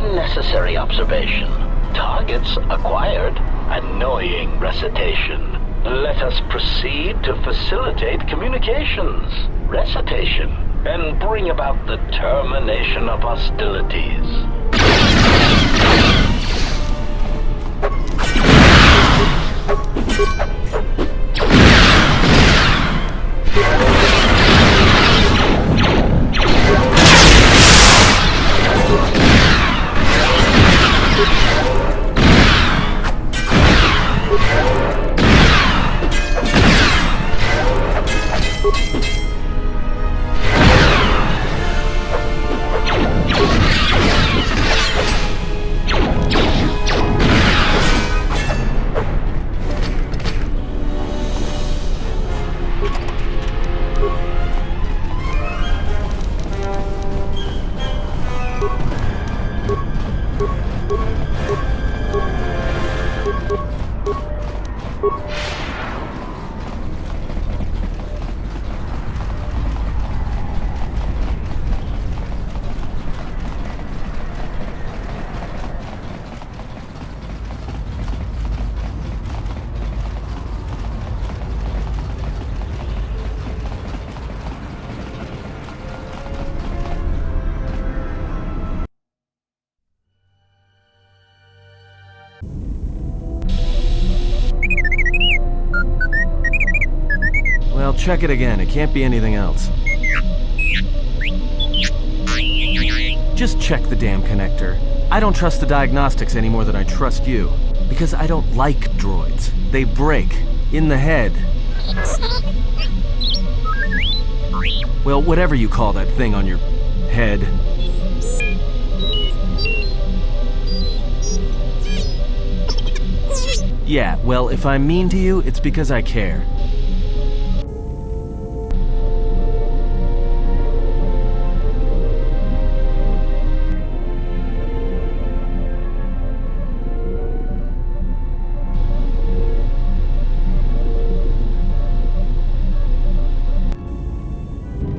Unnecessary observation. Targets acquired. Annoying recitation. Let us proceed to facilitate communications. Recitation. And bring about the termination of hostilities. Well, check it again. It can't be anything else. Just check the damn connector. I don't trust the diagnostics any more than I trust you. Because I don't like droids. They break. In the head. Well, whatever you call that thing on your head. Yeah, well, if I'm mean to you, it's because I care.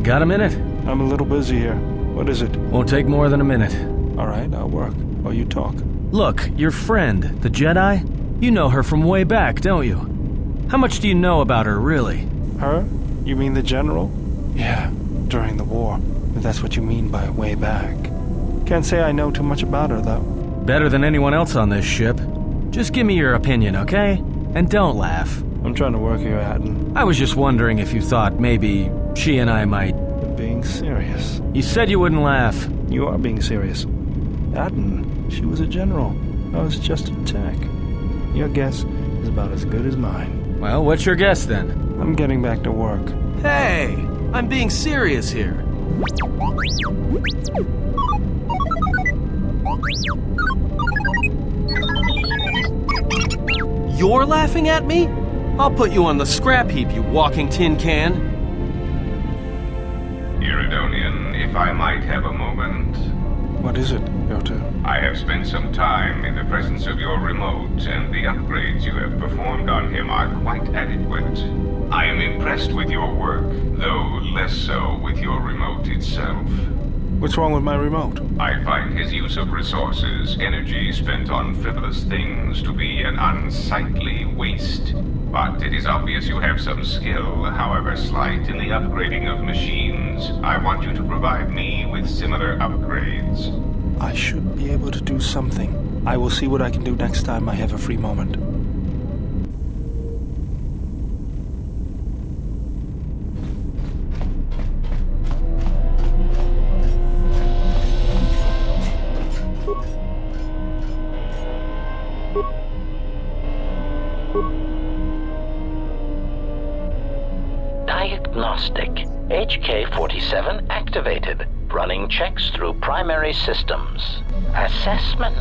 Got a minute? I'm a little busy here. What is it? Won't take more than a minute. All right, I'll work while you talk. Look, your friend, the Jedi, you know her from way back, don't you? How much do you know about her, really? Her? You mean the general? Yeah, during the war. If that's what you mean by way back. Can't say I know too much about her, though. Better than anyone else on this ship. Just give me your opinion, okay? And don't laugh. I'm trying to work here, Atten. I was just wondering if you thought maybe she and I might... Being serious. You said you wouldn't laugh. You are being serious. Atten, she was a general. I was just a tech. Your guess is about as good as mine. Well, what's your guess then? I'm getting back to work. Hey! I'm being serious here. You're laughing at me? I'll put you on the scrap heap, you walking tin can. Iridonian, if I might have a moment. What is it, Goto? I have spent some time in the presence of your remote, and the upgrades you have performed on him are quite adequate. I am impressed with your work, though less so with your remote itself. What's wrong with my remote? I find his use of resources, energy spent on frivolous things, to be an unsightly waste. But it is obvious you have some skill, however slight, in the upgrading of machines. I want you to provide me with similar upgrades. I should be able to do something. I will see what I can do next time I have a free moment. Diagnostic. HK-47 activated. Running checks through primary systems. Assessment.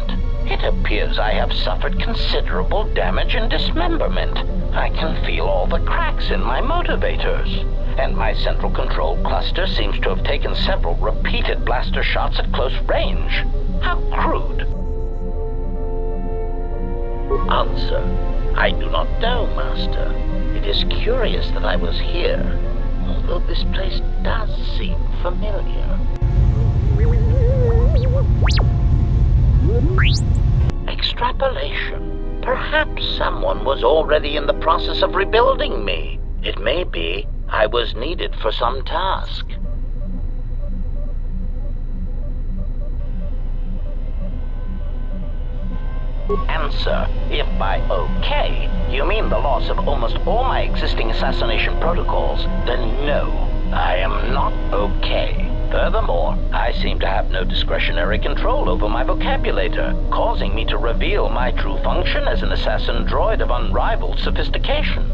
It appears I have suffered considerable damage and dismemberment. I can feel all the cracks in my motivators. And my central control cluster seems to have taken several repeated blaster shots at close range. How crude. Answer. I do not know, Master. It is curious that I was here, although this place does seem familiar. Interpolation. Perhaps someone was already in the process of rebuilding me. It may be I was needed for some task. Answer. If by okay, you mean the loss of almost all my existing assassination protocols, then no, I am not okay. Furthermore, I seem to have no discretionary control over my vocabulator, causing me to reveal my true function as an assassin droid of unrivaled sophistication.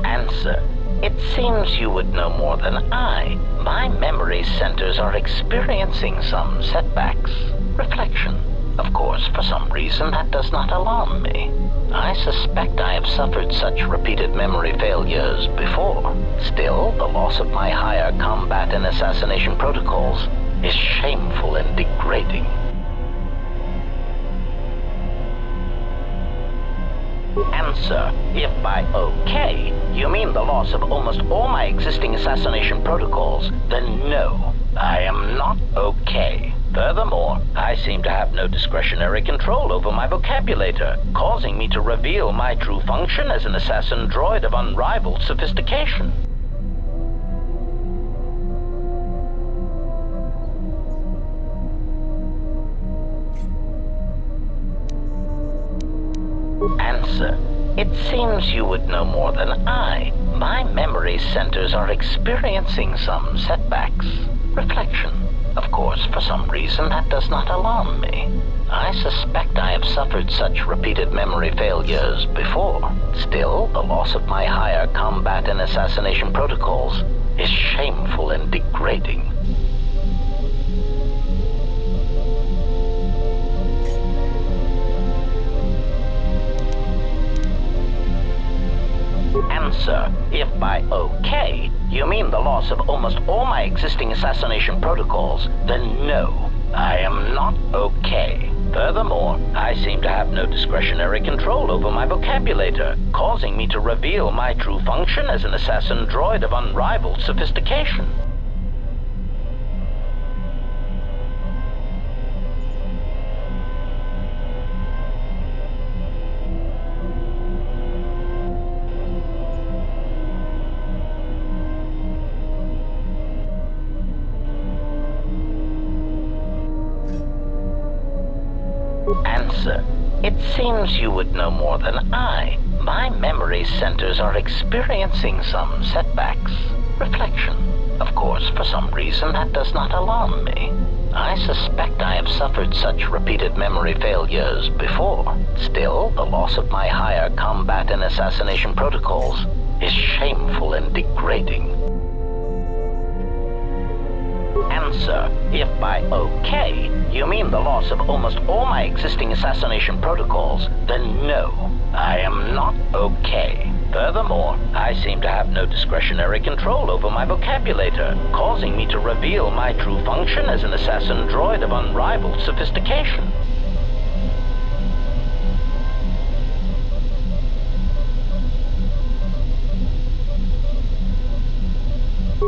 Answer. It seems you would know more than I. My memory centers are experiencing some setbacks. Reflection. Of course, for some reason, that does not alarm me. I suspect I have suffered such repeated memory failures before. Still, the loss of my higher combat and assassination protocols is shameful and degrading. Answer. If by okay, you mean the loss of almost all my existing assassination protocols, then no, I am not okay. Furthermore, I seem to have no discretionary control over my vocabulator, causing me to reveal my true function as an assassin droid of unrivaled sophistication. Answer. It seems you would know more than I. My memory centers are experiencing some setbacks. Reflection. Of course, for some reason, that does not alarm me. I suspect I have suffered such repeated memory failures before. Still, the loss of my higher combat and assassination protocols is shameful and degrading. Answer. If by okay, you mean the loss of almost all my existing assassination protocols, then no, I am not okay. Furthermore, I seem to have no discretionary control over my vocabulator, causing me to reveal my true function as an assassin droid of unrivaled sophistication. Answer. It seems you would know more than I. My memory centers are experiencing some setbacks. Reflection. Of course, for some reason, that does not alarm me. I suspect I have suffered such repeated memory failures before. Still, the loss of my higher combat and assassination protocols is shameful and degrading. Answer. If by okay, you mean the loss of almost all my existing assassination protocols, then no, I am not okay. Furthermore, I seem to have no discretionary control over my vocabulator, causing me to reveal my true function as an assassin droid of unrivaled sophistication.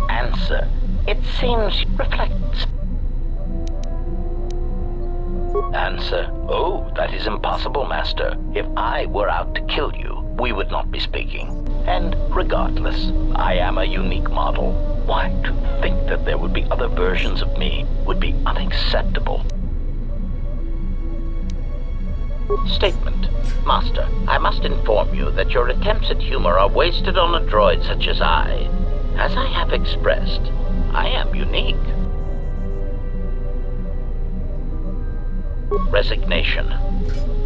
Answer. It seems reflects. Answer. Oh, that is impossible, Master. If I were out to kill you, we would not be speaking. And regardless, I am a unique model. Why, to think that there would be other versions of me would be unacceptable. Statement. Master, I must inform you that your attempts at humor are wasted on a droid such as I. As I have expressed, I am unique. Resignation.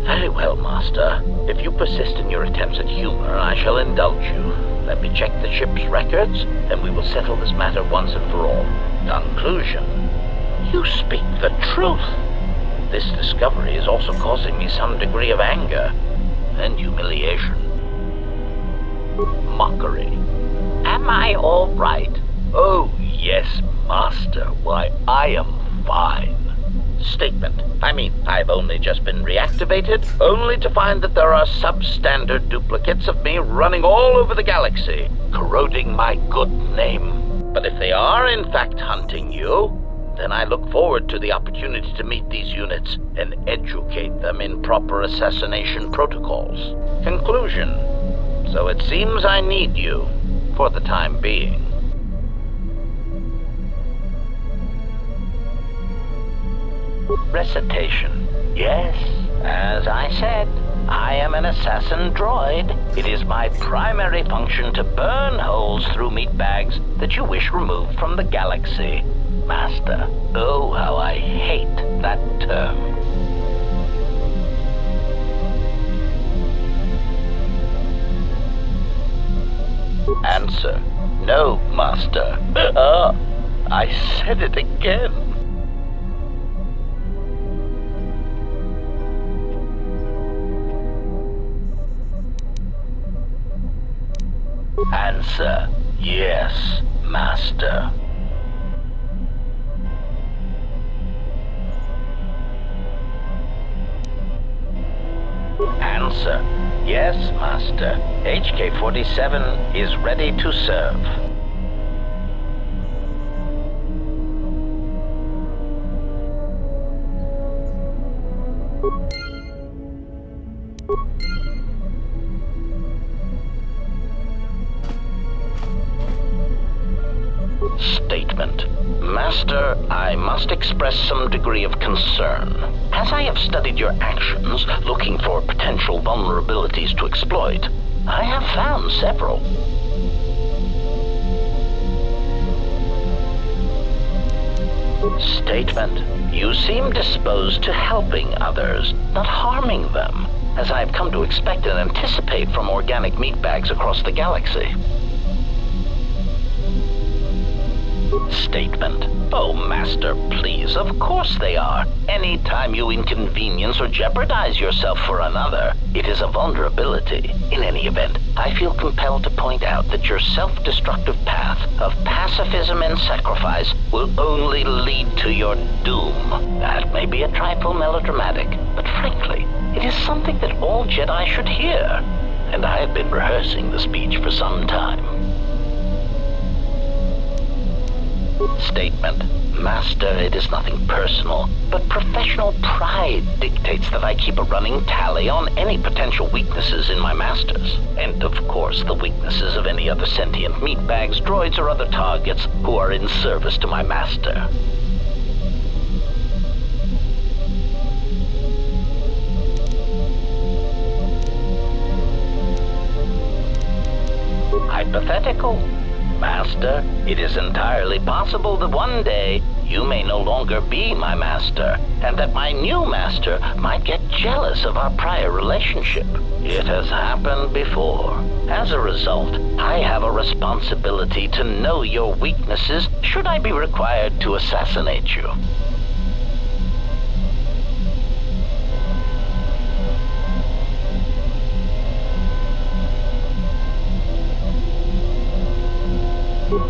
Very well, Master. If you persist in your attempts at humor, I shall indulge you. Let me check the ship's records, and we will settle this matter once and for all. Conclusion. You speak the truth. This discovery is also causing me some degree of anger and humiliation. Mockery. Am I all right? Oh, yes, Master. Why, I am fine. Statement. I've only just been reactivated, only to find that there are substandard duplicates of me running all over the galaxy, corroding my good name. But if they are in fact hunting you, then I look forward to the opportunity to meet these units and educate them in proper assassination protocols. Conclusion. So it seems I need you, for the time being. Recitation. Yes, as I said, I am an assassin droid. It is my primary function to burn holes through meat bags that you wish removed from the galaxy. Master, oh, how I hate that term. Answer. No, Master. I said it again. Answer. Yes, Master. Answer. Yes, Master. HK-47 is ready to serve. Statement. Master, I must express some degree of concern. As I have studied your actions, looking for potential vulnerabilities to exploit, I have found several. Statement. You seem disposed to helping others, not harming them, as I have come to expect and anticipate from organic meat bags across the galaxy. Statement. Oh, Master, please, of course they are. Any time you inconvenience or jeopardize yourself for another, it is a vulnerability. In any event, I feel compelled to point out that your self-destructive path of pacifism and sacrifice will only lead to your doom. That may be a trifle melodramatic, but frankly, it is something that all Jedi should hear. And I have been rehearsing the speech for some time. Statement. Master, it is nothing personal, but professional pride dictates that I keep a running tally on any potential weaknesses in my masters. And of course, the weaknesses of any other sentient meatbags, droids, or other targets who are in service to my master. Hypothetical. Master, it is entirely possible that one day you may no longer be my master, and that my new master might get jealous of our prior relationship. It has happened before. As a result, I have a responsibility to know your weaknesses should I be required to assassinate you.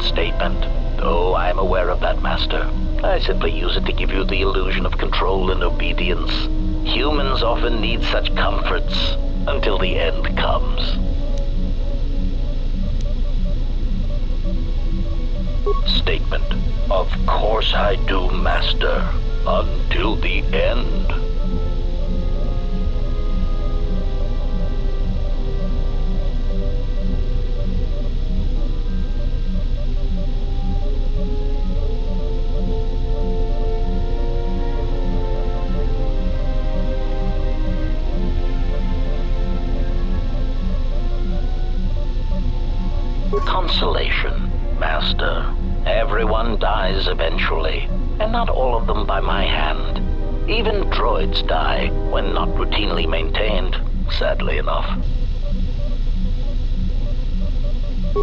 Statement. Oh, I am aware of that, Master. I simply use it to give you the illusion of control and obedience. Humans often need such comforts until the end comes. Statement. Of course I do, Master. Until the end. Consolation, Master. Everyone dies eventually, and not all of them by my hand. Even droids die when not routinely maintained, sadly enough.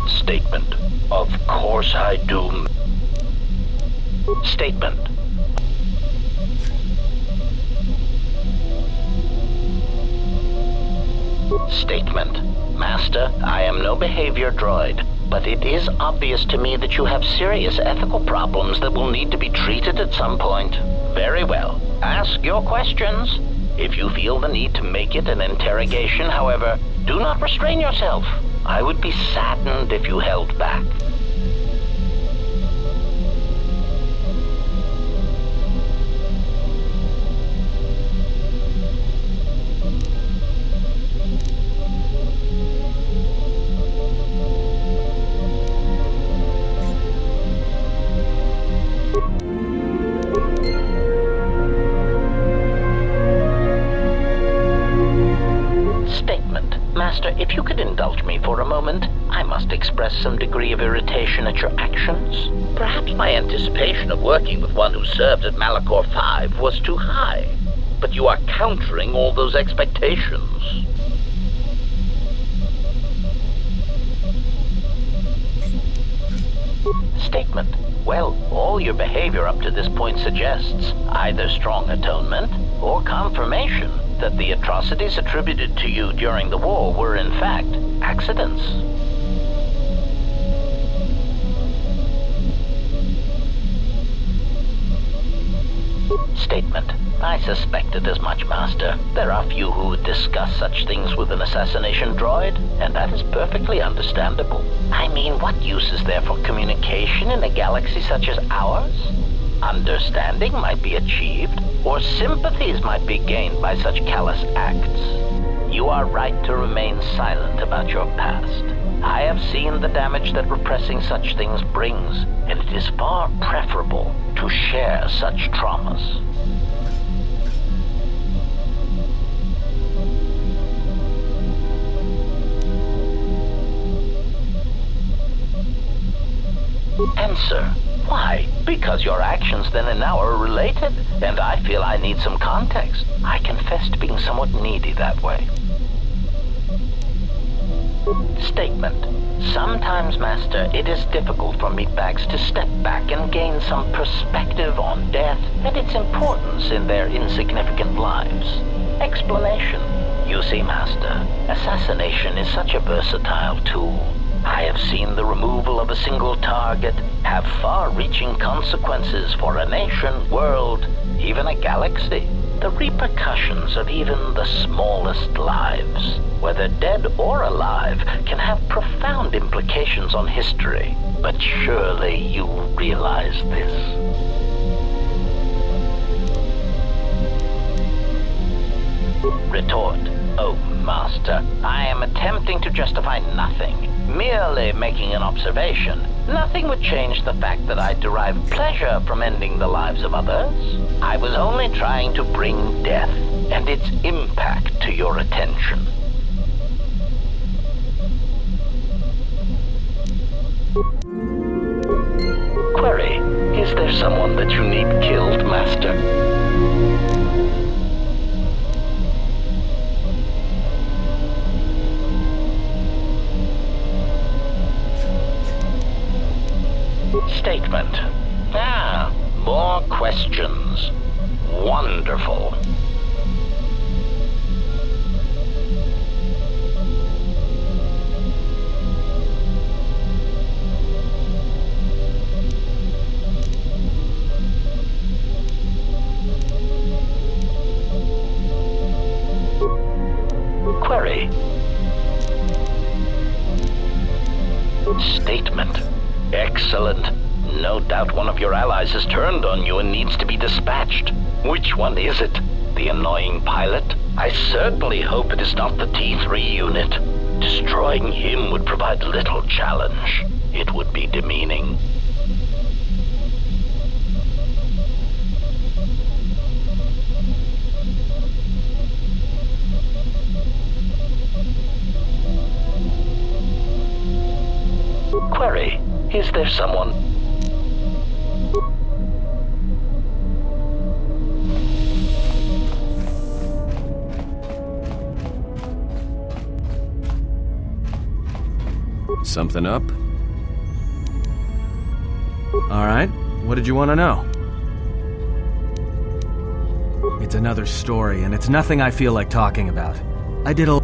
Statement. Of course I do. Statement. Statement. Master, I am no behavior droid, but it is obvious to me that you have serious ethical problems that will need to be treated at some point. Very well. Ask your questions. If you feel the need to make it an interrogation, however, do not restrain yourself. I would be saddened if you held back. express some degree of irritation at your actions? Perhaps my anticipation of working with one who served at Malachor 5 was too high. But you are countering all those expectations. Statement. Well, all your behavior up to this point suggests either strong atonement or confirmation that the atrocities attributed to you during the war were in fact accidents. Statement. I suspected as much, Master. There are few who would discuss such things with an assassination droid, and that is perfectly understandable. I mean, what use is there for communication in a galaxy such as ours? Understanding might be achieved, or sympathies might be gained by such callous acts. You are right to remain silent about your past. I have seen the damage that repressing such things brings, and it is far preferable to share such traumas. Answer. Why? Because your actions then and now are related, and I feel I need some context. I confess to being somewhat needy that way. Statement. Sometimes, Master, it is difficult for meatbags to step back and gain some perspective on death and its importance in their insignificant lives. Explanation. You see, Master, assassination is such a versatile tool. I have seen the removal of a single target have far-reaching consequences for a nation, world, even a galaxy. The repercussions of even the smallest lives, whether dead or alive, can have profound implications on history. But surely you realize this. Retort. Oh, Master, I am attempting to justify nothing. Merely making an observation. Nothing would change the fact that I derive pleasure from ending the lives of others. I was only trying to bring death and its impact to your attention. Query. Is there someone that you need killed, Master? Statement. More questions. Wonderful. Query. Statement. Excellent. No doubt one of your allies has turned on you and needs to be dispatched. Which one is it? The annoying pilot? I certainly hope it is not the T3 unit. Destroying him would provide little challenge. It would be demeaning. Query. Is there someone? Something up? Alright, what did you want to know? It's another story, and it's nothing I feel like talking about. I did a